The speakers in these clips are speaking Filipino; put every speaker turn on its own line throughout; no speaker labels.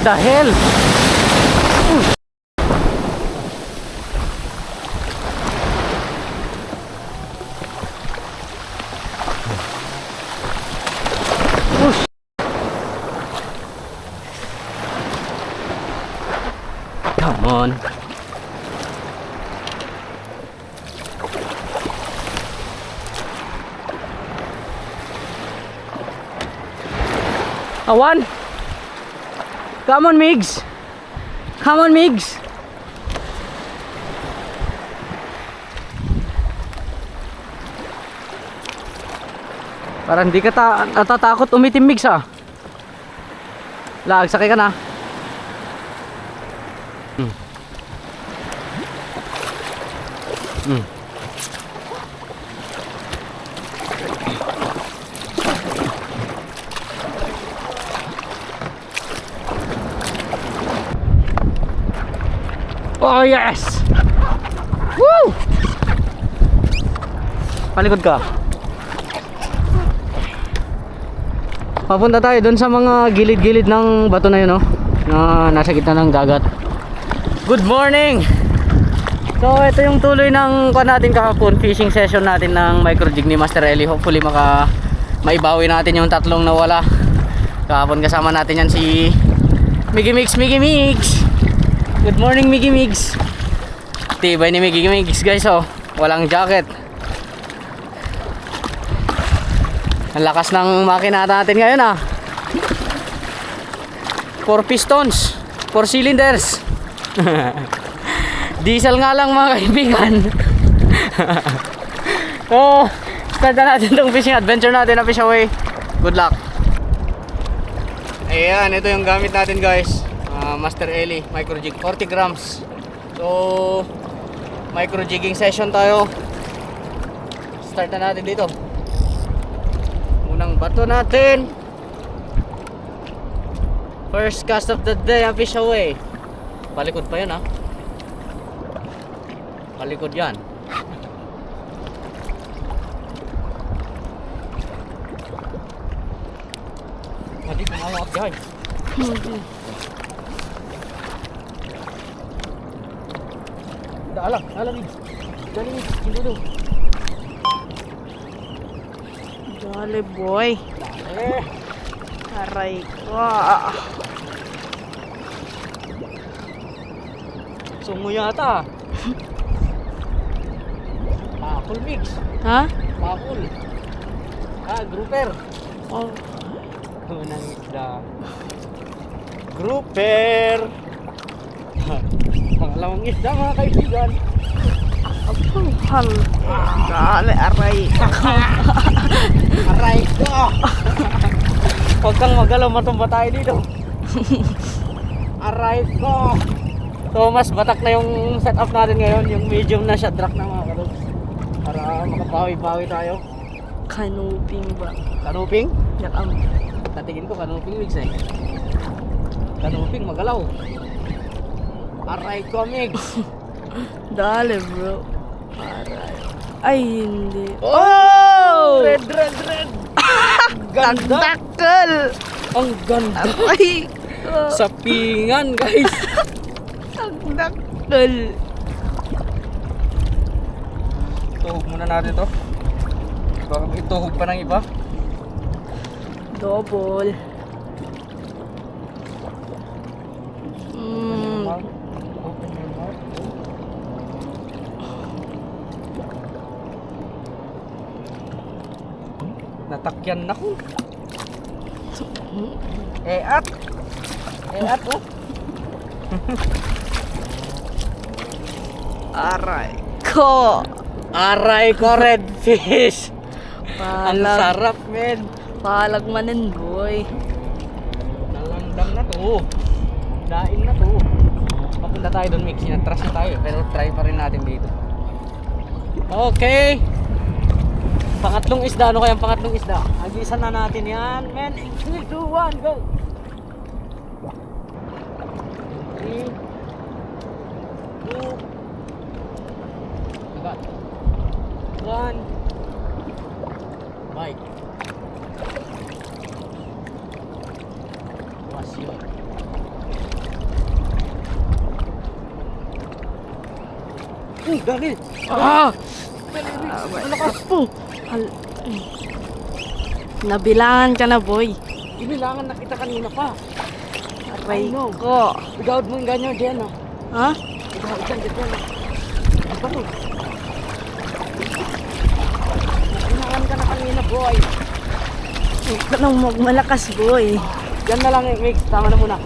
The hell? Push. Come on. Awan. Come on, Migs. Come on, Migs. Parang hindi ka natatakot umitim, Migs, ah. Lag, sakay ka na. Oh yes! Woo! Palikod ka. Papunta tayo doon sa mga gilid-gilid ng bato na yun, no? Na nasa gitna ng dagat. Good morning! So ito yung tuloy ng natin kahapon, fishing session natin ng micro jig ni Master Eli. Hopefully maibawi natin yung tatlong nawala. Kahapon kasama natin yan si Miggy Mix. Good morning, Miggy Migs. Tibay ni Miggy Migs, guys, oh. Walang jacket. Ang lakas ng makina natin ngayon, ah. 4 pistons, 4 cylinders. Diesel nga lang, mga kaibigan. So, start na natin itong fishing adventure natin na Fish Away. Good luck. Ayan, ito yung gamit natin, guys. Master Eli micro jig, 40 grams. So micro jigging session tayo. Start na natin dito. Unang bato natin. First cast of the day, ang Fish Away. Palikod pa yun, ha. Palikod yan. Madi kumawak dyan. Alang, dali, hindi do.
Dali, boy. Aray ko.
Sungo yata. Pakul, Mix.
Ha?
Pakul. Grouper.
Oh.
Unang isda. Grouper. Pangalawang isda, mga kaibigan.
Ang hal. Dali, aray.
Aray ko. Huwag kang magalaw, matumba tayo dito. Aray ko. So mas batak na yung setup natin ngayon, yung medium na shot rock na, mga kadogs, para makabawi-bawi tayo.
Kanuping ba?
Kanuping?
Yakam.
Tatingin ko kanuping, Migs, eh. Kanuping, magalaw. Aray ko, Migs.
Dali, bro. Aray. Ay, hindi.
Oh! Red. Ganda.
Tagdakal.
Ang ganda.
Aray.
Sa pingan, guys.
Tagdakal.
Tuhog muna natin to. Baka may tuhog pa ng iba.
Double.
Open your mouth. Natakyan na ko. At oh. Aray ko, red fish. Ang sarap, men.
Palag manin, boy.
Nalandang na to. Dain na to. Papunta tayo doon, Mix. Sinatras na tayo. Pero try pa rin natin dito. Okay. Pangatlong isda. Ano kayang pangatlong isda? Agisan na natin yan, men. 3, 2, 1, go. 3, 2, agad. 1, bite. Was yun. Dali.
Ah!
Malakas.
Apo! Nabilangan ka na, boy.
Inilangan na kita kanina pa.
Aray
I know.
ko.
Igawad mo yung ganyan diyan ah.
Ha?
Igawad dyan dyan. Ano ba to? Inilangan ka na kanina boy.
Huwag ka nang magmalakas, boy.
Yan na lang mix. Tama na muna.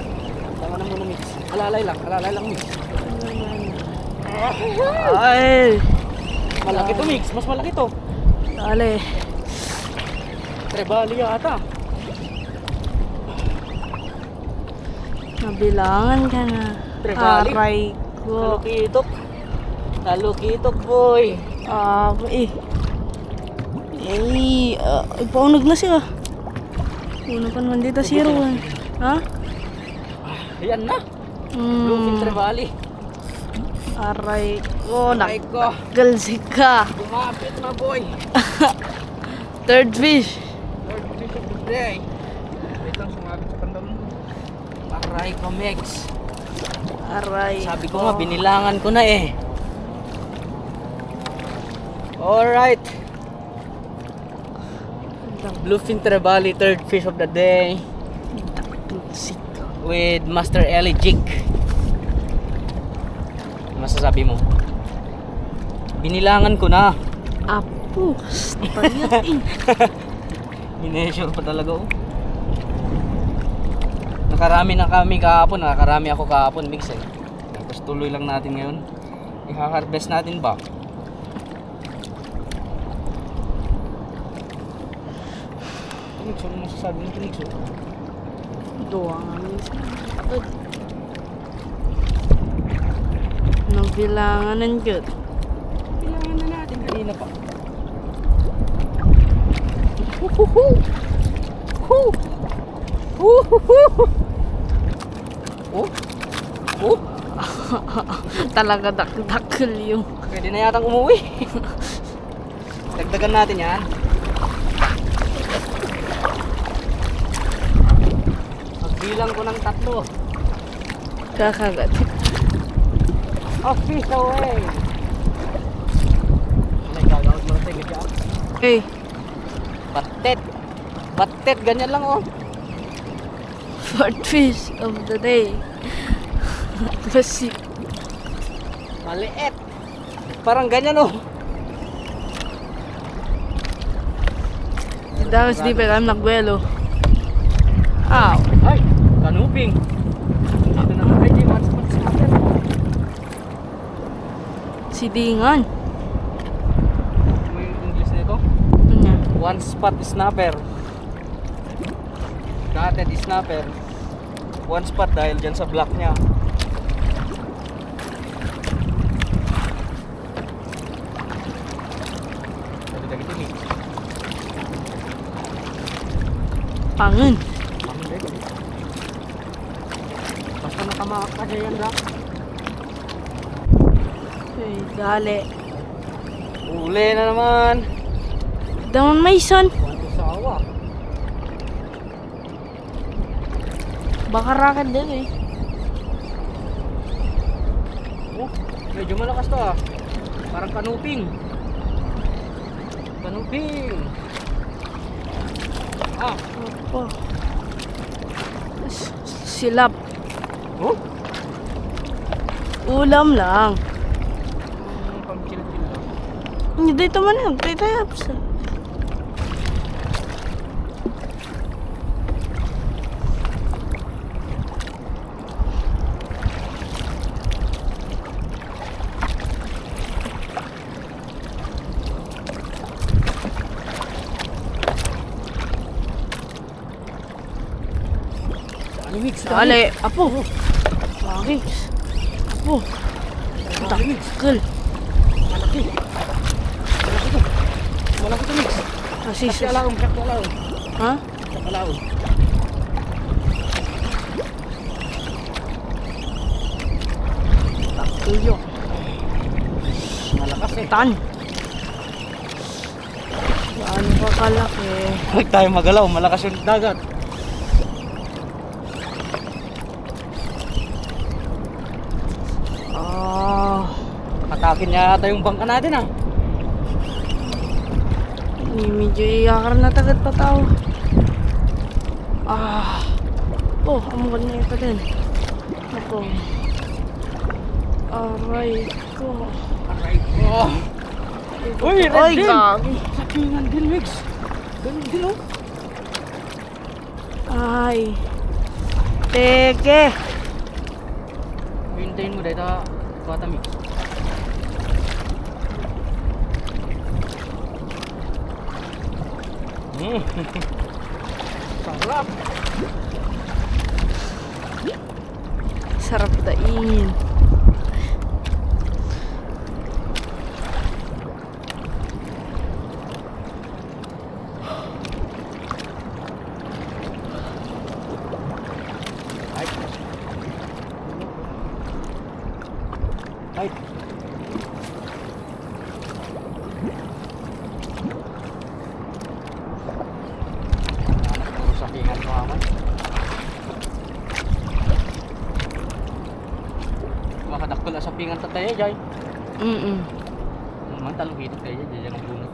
Tama na muna mix. Alalay lang mix.
Ay!
Malaki to mix. Mas malaki to.
Dali.
Trebali yata.
Nabilangan ka na.
Trebali.
Aray ko.
Talukitok. Talukitok boy.
Eh. Paunog na siya. Una pa naman dito si Ron. Ha?
Ayan na. Bluefin Trebali.
Aray ko.
Aray ko.
Nakagalsi ka.
Kumapit na boy.
Third fish.
Third fish of the day. Wait lang, sumabit sa pandam mo. Aray ko, Mex.
Aray
Sabi ko nga, binilangan ko na eh. Alright. Bluefin Trebali, third fish of the day.
Nakagalsi ka.
With Master Ellie Jig. Ano masasabi mo? Binilangan ko na.
Apo. Pagkat eh.
Mineasure pa talaga oh. Nakarami na kami kahapon, nakakarami ako kahapon mix eh. Tapos tuloy lang natin ngayon. I-harvest natin ba? Mix, ano masasabi mo mix oh?
Doa nga minsan. Nabilangan ng good.
Kailangan na natin kanina pa. Oh? Oh?
Talaga dakdakil yung.
Pwede na yatang umuwi. Dagdagan natin yan. Magbilang ko ng 3.
Kakagat.
A fish away. Ano yung gagawin mo na tayo dyan?
Okay.
Batet. Batet, ganyan lang oh.
Fourth fish of the day. Basi.
Maliit. Parang ganyan oh.
Damas di pa kami nagwelo. Ow.
Ay, kanuping. Dito naman kay Jim. What's natin?
Sidingan.
Ano yung English nito?
Ano yan?
One spot snapper. Dotted snapper. One spot dahil dyan sa block niya. Dagi-dagi ito ni.
Pangan.
Basta nakamakak ka dyan lang.
Okay, dali.
Uli na naman.
Daman may son.
Wanto sawa.
Baka racket din eh.
Oh, medyo malakas to ah. Parang kanuping. Kanuping. Ah,
Opo. Silap.
oh?
Ulam lang.
Pang-chill-chill lang.
Hindi dito man yan. Dito yan.
Ano mix?
Dali. Apo. Lagi. Apo. Dakkel.
Malaki. Malaki to. Malaki to mix.
Kasi
Kasi alaong, sakto alaong.
ha?
Sakto alaong.
Dakkel yun.
Malakas eh.
Tan. Gaano ka kalaki?
Huwag tayo magalaw, malakas yung dagat. Atakin niya yata yung bangka natin ah.
Medyo iyakar na tagad pa tao. Oh, amukan niya pa din. Ako. Aray ko.
Aray ko. Uy, red
Ay,
din.
gagi.
Sakingan din, Mix. Ganun din oh.
Ay. Teke.
Hintayin mo dahil bata, Mix. Sarap.
Sarap daingin.
Ay. Ay. Puro sakingan mo naman. Makadakpala sa pingan tatay jay. Naman talong hitot kayo dyan ang bunot.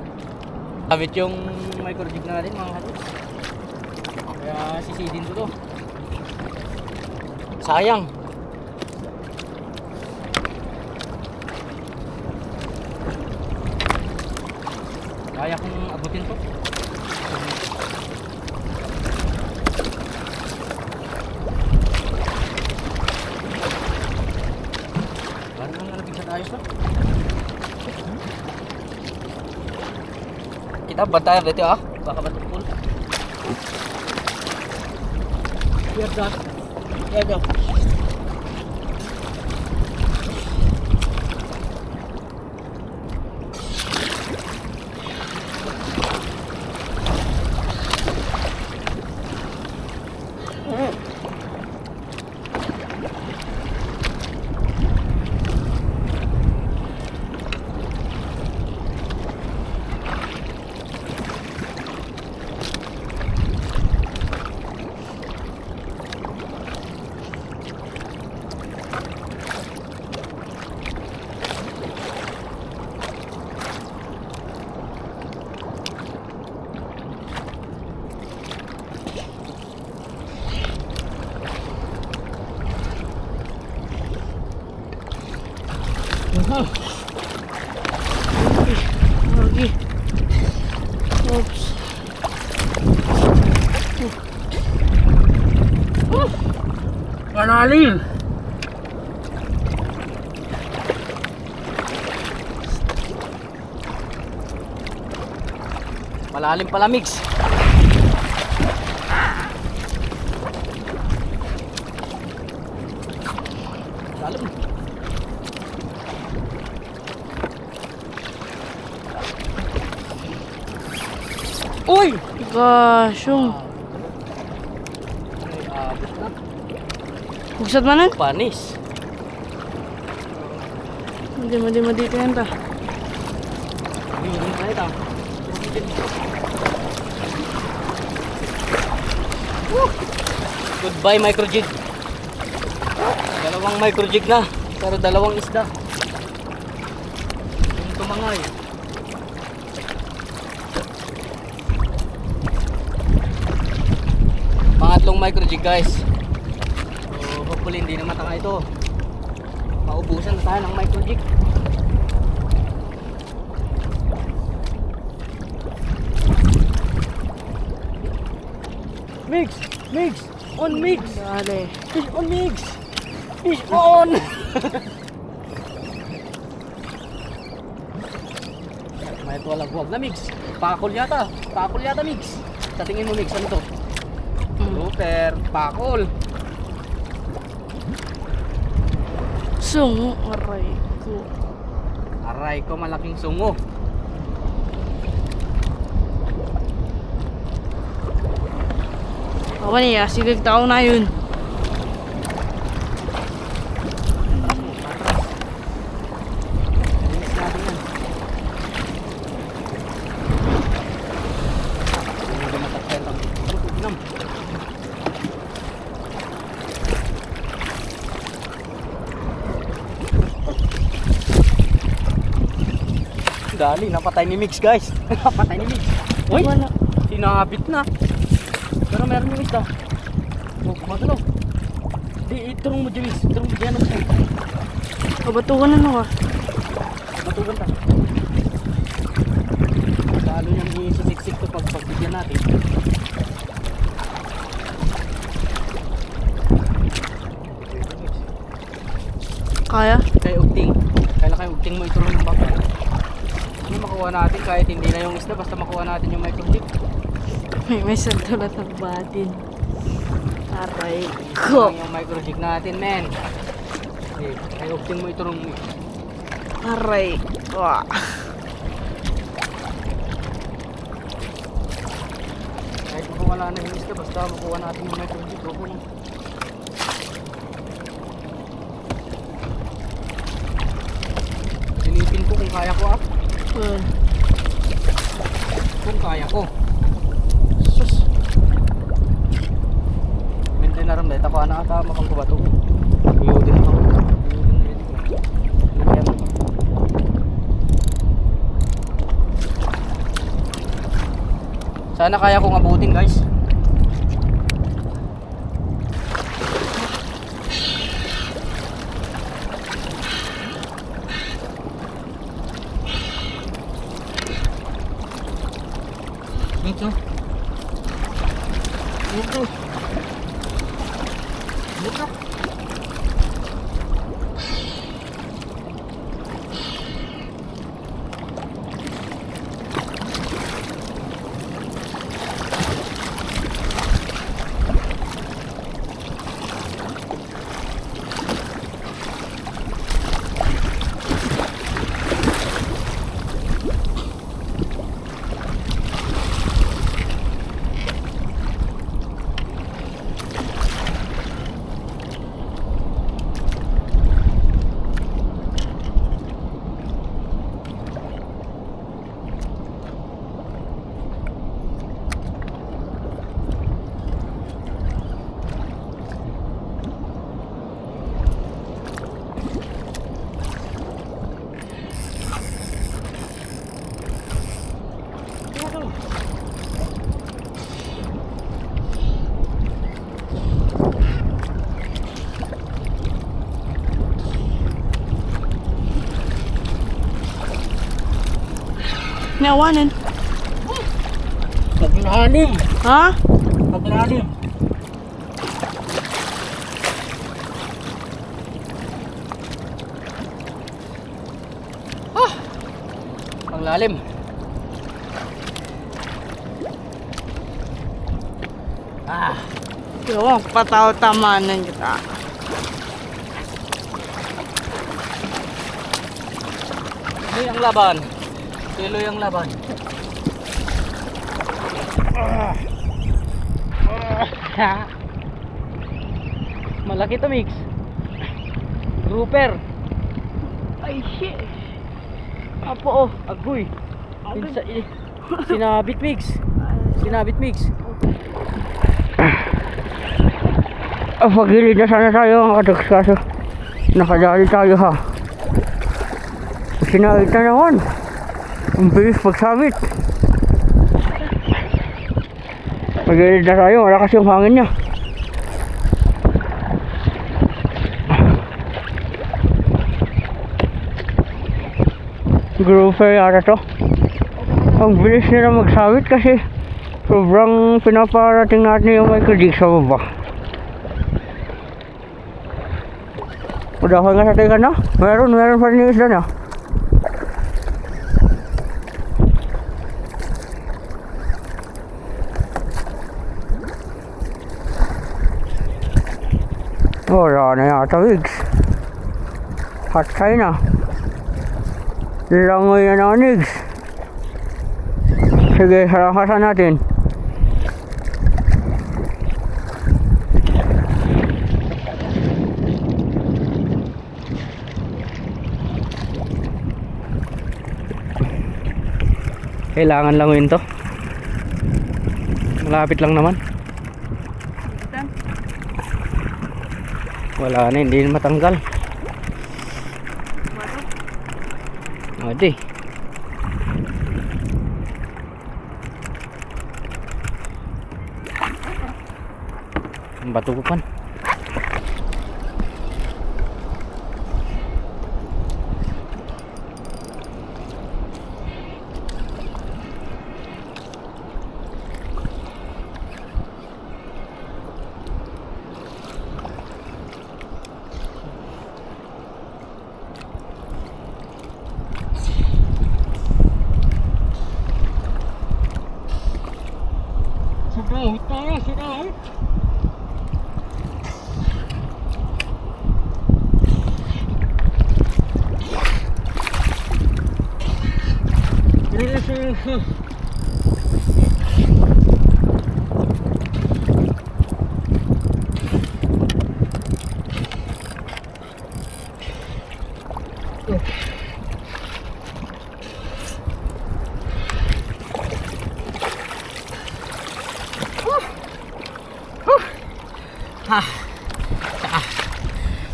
Gamit yung microjig na rin mga halos. Kaya sisidin ko to. Sayang. Kaya kong abutin to. Parang nang nalapig sa ayos na. Kita bantayan dito ah. Baka matupul. Here that. Here that.
Lagi. Oops.
Malalim. Malalim pala, Mix. Lalim. Uy!
Gosh, yung.
Ay, abot na.
Bugsat manan?
Panis.
Madi dito yan ta.
Yun, tayo ta. Goodbye, microjig. Dalawang microjig na, pero dalawang isda. Yung tumangay. Pangatlong microjig, guys. So, hopefully hindi na matanga ito. Maubusan na tayo ng microjig. Mix! Mix! On mix!
Dali.
Fish on mix! Fish on! May tuwalag huwag na mix. Pakol yata. Pakol yata mix. Sa tingin mo mix, ano to? Super. Pakol.
Sungo. Aray ko.
Aray ko, malaking sungo.
Ako niya, sigag tao na yun.
Linis natin yan. Hindi matakyan lang. Ginam. Dali, napatay ni Mix guys. Napatay ni Mix. Uy,
Wala.
sinabit na. Pero meron yung isda. Oh, matulog. Di, iturong mo dyan Mix. Iturong mo dyan.
Kabatukan ano ka?
Matugan ka. Lalo niyang isisiksik to pag pagbigyan natin.
Kaya?
Kaya ugting. Kaya kayo ugting mo iturong ng baka. Ano makuha natin kahit hindi na yung isda basta makuha natin yung microchip.
May sandulat ng batin. Aray
Ko.
ko.
Yung microchip natin, men. Okay, kaya ugting mo iturong mo.
Aray ko.
Kahit kung wala na yung isda basta makuha natin yung microchip. Okay lang. Silipin ko kung kaya ko ah. Kung kaya ko. Sus. Hindi na rin dahil ako na ata makangkubato ko. Iyudin ako. Iyudin na rin ko. Lagyan mo. Sana kaya kong abutin guys. Ito. Ito. Ito.
Nawanan.
Paglalim.
Ha?
Paglalim. Ah! Paglalim. Ah!
Yung pataw-tamanan kita.
Tuloy ang laban. Tuloy ang laban. Malaki to Mix. Grouper.
Ay, shit. Apo, oh.
Agoy.
Agoy.
Sinabit Mix. Sinabit Mix. Pagilid na sana tayo mga kadags kaso nakadali tayo ha. Sinabit na naman. Ang bilis pagsabit. Pagilid na tayo, wala kasi yung hangin niya. Grouper yata to. Ang bilis nila magsabit kasi sobrang pinaparating natin yung microjig sa baba. Udahan nga sa tayo na. Meron pa rin yung isda na. Wala na yata wigs. Hatay na. Langoy na ng wigs. Sige, harakasan natin. Kailangan languin to. Malapit lang naman. Wala na, hindi na matanggal. Adi. Batukan.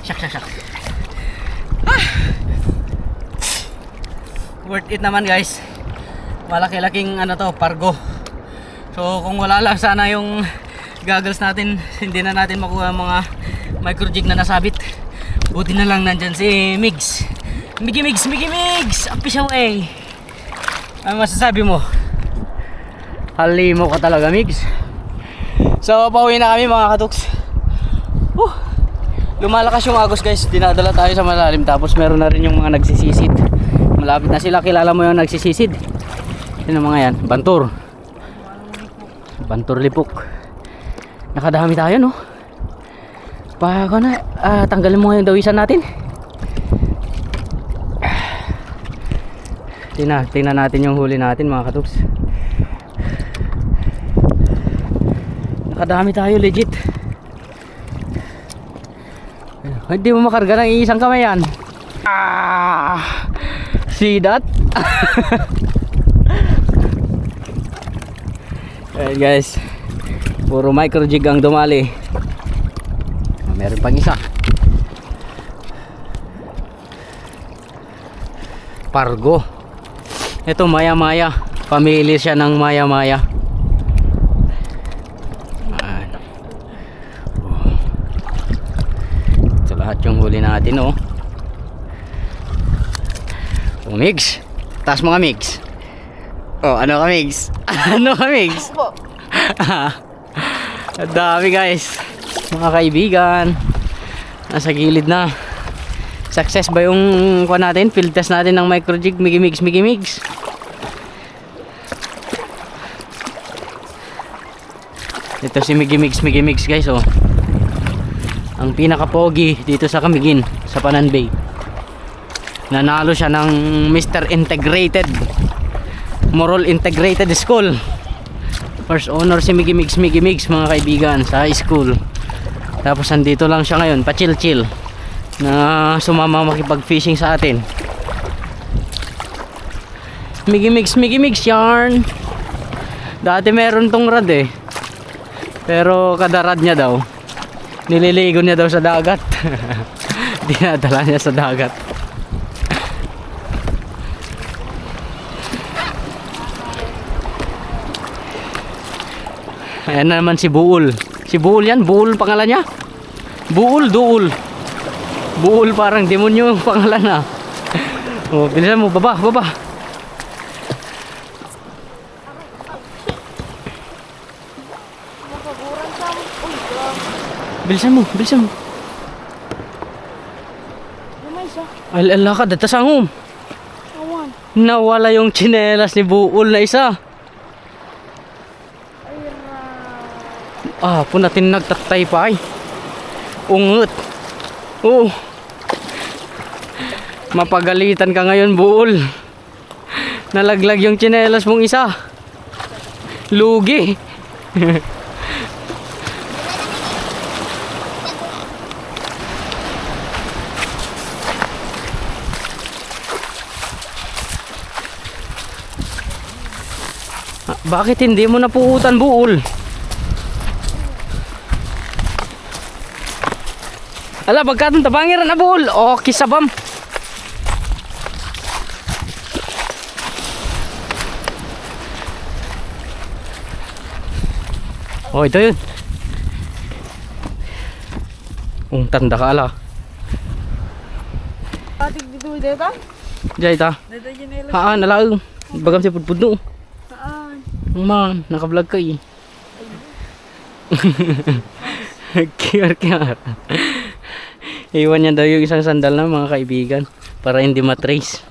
Shak. Worth it naman guys. Malaki-laking ano to, pargo. So kung wala lang sana yung goggles natin, hindi na natin makuha ang mga micro jig na nasabit. Buti na lang nandyan si Migs. Migs, apis away. Ano masasabi mo? Halimo ka talaga, Migs. So pauwi na kami mga katuks. Lumalakas yung agos guys, dinadala tayo sa malalim. Tapos meron na rin yung mga nagsisisid. Malapit na sila, kilala mo yung nagsisisid. Yun ang mga yan, bantur lipok. Nakadami tayo no. Paano na, tanggalin mo nga yung dawisan natin. Tingnan natin yung huli natin mga katuks. Nakadami tayo legit. Hindi mo makarga ng isang kamay yan. See that? Ayan guys, puro micro jig ang dumali. Meron pang isa, pargo. Ito maya, pamili siya ng maya. Ito lahat yung huli natin oh. Migs, taas mga Migs. Oh, ano ka Migs? Ano ka Migs? Ang dami guys, mga kaibigan. Nasa gilid na. Success ba yung kuha natin? Field test natin ng micro jig. Migi Migs. Ito si Migi Migs guys oh. Ang pinaka-pogi dito sa Camiguin, sa Panan Bay. Nanalo siya ng Mr. Integrated Morol Integrated School. First honor si Migi Migs mga kaibigan sa school. Tapos andito lang siya ngayon, pa-chill na sumama makipag-fishing sa atin. Migi Migs yarn. Dati meron tong rad eh, pero kada rad niya daw nililigo niya daw sa dagat. Dinadala niya sa dagat. Ayan na naman si Buul. Si Buul yan, Buul pangalan niya. Duul. Buul parang demonyo yung pangalan na. Oh, bilisan mo, baba. Bilisan mo. Ay, lakad, tasangom. Nawala yung tsinelas ni Buul na isa. Punatin nagtatay pa ay. Ungot. Oo. Mapagalitan ka ngayon Buul. Nalaglag yung tsinelas mong isa. Lugi. Bakit hindi mo napuutan Buul? Ala, bagkatong tabangiran na Buul. O, kisabam. O, ito yun. Tanda ka ala.
Atik dito dito.
Jay ta.
Dito yun nila.
Haan, nalaang. Bagam si pudpud no.
Saan?
Man, naka-vlog ka eh. Kiyar. Iwan niya daw yung isang sandal na mga kaibigan para hindi matrace.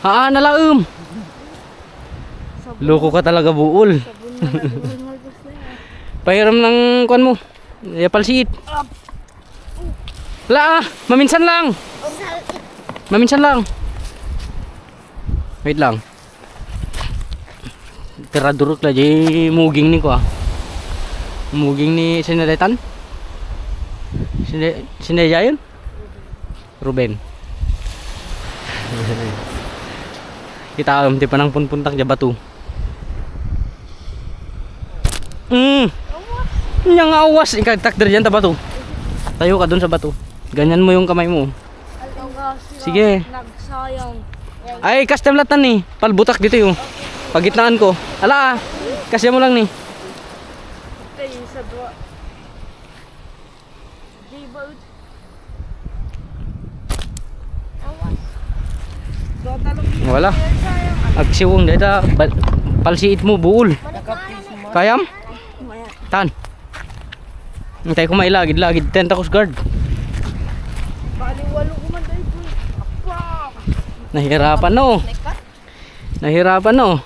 Haan, nalaang. Loko ka talaga buol.
Sabon na nagmagos na yan.
Pahiram ng kuan mo. Yapalsiit. La, maminsan lang. Maminsan lang. Wait lang. Tira durok la di muging ni ko ah. Muging ni Sinaletan. Sinayayon? Ruben. Kita am ti panang punpuntak ja batu. Yang awas ikagtak dari dyan ta bato. Tayo ka dun sa bato. Ganyan mo yung kamay mo. Sige.
Nagsayang.
Ay, custom latan ni. Palbutak dito yung pagitnaan ko. Ala, kasya mo lang ni.
Ay, sa dua. Di ba? Awas. Dua talong.
Wala. Agsiwong data palsiit mo buul. Kayam?
Maya.
Tan. Hintay ko mailagid-lagid tentacles guard.
Bali walo ko man dahil po. Apa.
Nahirapan no. Nahirapan no.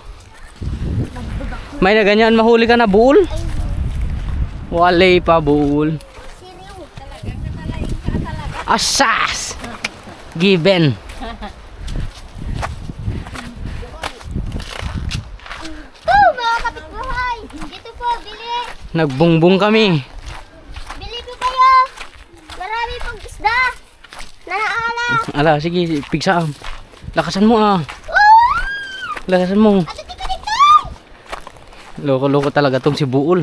May na ganyan mahuli ka na buul. Walay pa buul. Asas. Given.
Oh, mga kapitbahay! Dito po, bili!
Nagbungbong kami.
Bili po kayo! Marami pong isda! Nanaala!
Ala, sige, pigsaam. Lakasan mo ah. Lakasan mo.
Ano dito dito?
Loko-loko talaga tong si buul.